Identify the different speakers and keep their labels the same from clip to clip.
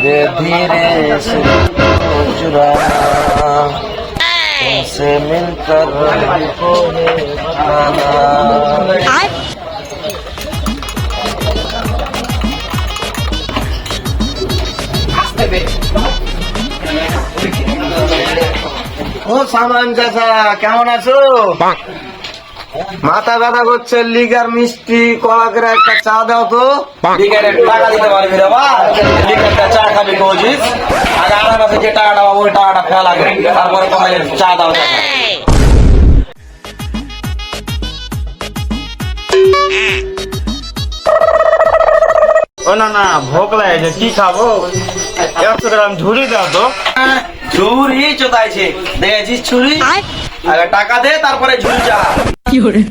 Speaker 1: धीरे धीरे से चुराना तुमसे मिलकर हमको है बताना। ও সামান চাচা কেমন আছো? মাথা ব্যথা করছে, লিগার মিষ্টি কলা করে একটা চা দাও তো। লিগারের টাকা দিতে পারবি রে বা, লিগারটা চা খাবি বলছিস, আর আমার কাছে যে টাকাটা পাবো ওই টাকাটা ফেলা লাগে, তারপরে কমাই চা দাও। ও না না ভোগ লাগছে, কি খাবো? 100 গ্রাম ঝুড়ি দাও তো। ঝুড়ি চোদাইছে, দেখেছিস ছুরি? আগে টাকা দে তারপরে ঝুড়ি চা। কি করে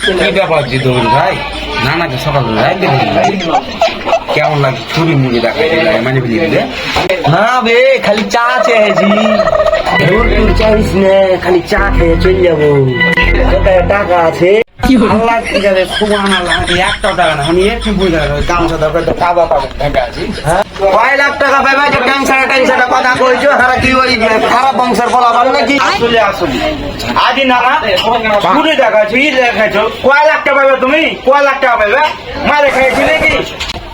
Speaker 1: কি ব্যাপার জিদুল ভাই? নানাকে সকালে কেমন লাগে ছুরি মুড়ি দেখা মানে বুঝলি না বে, খালি চা চেয়েছি। চাইস না, খালি চা খেয়ে চলে যাবো। টাকা আছে আল্লাহ ঠিক আছে, খুব আল্লাহ একটাও টাকা না, আমি একটু বুঝে গামছা দরকার তো কাবা পাবো টাকা আছে। কয় লাখ টাকা পাবে যে ট্যাংসাটা কথা কইছো, হারা কি ওই খারাপ বংশের বলা পাবে নাকি? আসলে আদি না পুরো দেখাচ্ছি দেখাচ্ছো, কয় লাখ টাকা পাবে তুমি? কয় লাখ টাকা পাবে? মারে খাইছি নাকি?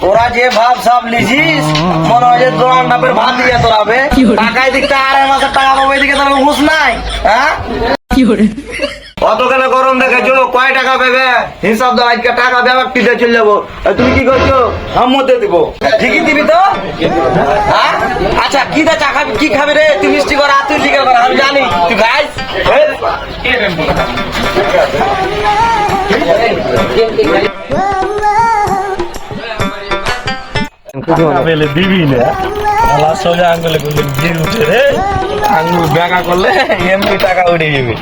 Speaker 1: তোরা যে ভাব সব লিছিস মনে হয় যে দোকান টাপের ভাত দিয়ে তোরাবে টাকা, এদিকটা 2.5 মাসের টাকা পাবো, এদিকে তোর হুঁশ নাই। হ্যাঁ কি করে অতখানে গরম দেখেছো? কয় টাকা পাবে হিসাব দাও, আজকে টাকা ব্যাপার টিতে চলে যাবো। তুমি কি করছো? সম্মতে দিব, ঠিকই দিবি তো? হ্যাঁ আচ্ছা কি দা চা খাবি? কি খাবি রে? তুই মিষ্টি করা, তুই লিগার করা, আমি জানি তুই খাইস। দিবি না সোজা আঙ্গুলে গিয়ে উঠে রে, আঙ্গুল ব্যাকা করলে এমনি টাকা উঠে যাবে।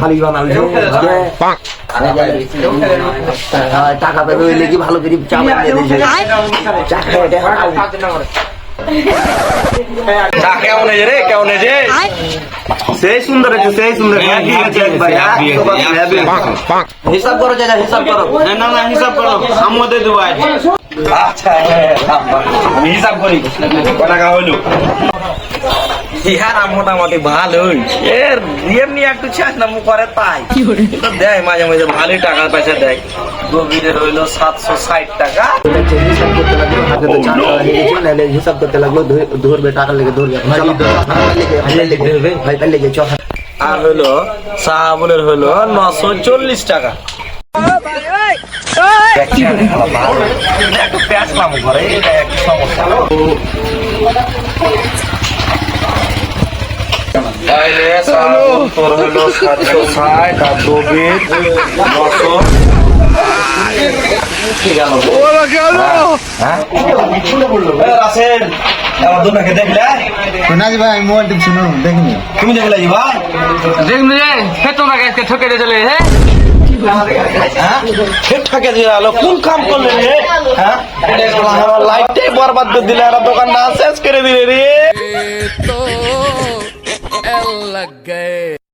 Speaker 1: ভালোই বানাবে, টাকা পাবে ওই লেগে ভালো করে চা বানিয়ে দিয়েছে। চা কেমন হয়েছে রে? কেমন হয়েছে? সেই সুন্দর হয়েছে, সেই সুন্দর। হিসাব করো চাচা, হিসাব করো। না না হিসাব করো, সম্মতে দেবো। আচ্ছা হিসাব করি টাকা হইল। ইহার মোটামুটি ভালোই, এর এমনি একটু চেষ্টা করে তাই দেয়, মাঝে মাঝে ভালোই টাকা পয়সা দেয়। গভীরের হইলো 760 টাকা। হিসাব করতে লাগলো, ধরবে টাকা লেগে ধরবে, আর হইলো সাহাবুলের হইলো 940 টাকা। একটু প্যাঁচ পাবো ঘরে, এটা একটু সমস্যা। তোর হলো 760 আর 2 বিট 900। ভাই মোবাইল টিপছি, দেখিনি তুমি দেখলে ভাই দেখুন ঠকে দিয়ে চলে ঠকে দিয়ে আলো কোন কাম করলে রে? হ্যাঁ আমার লাইফটাই বরবাদ করে দিলে, আর দোকানটা শেষ করে দিলে রে।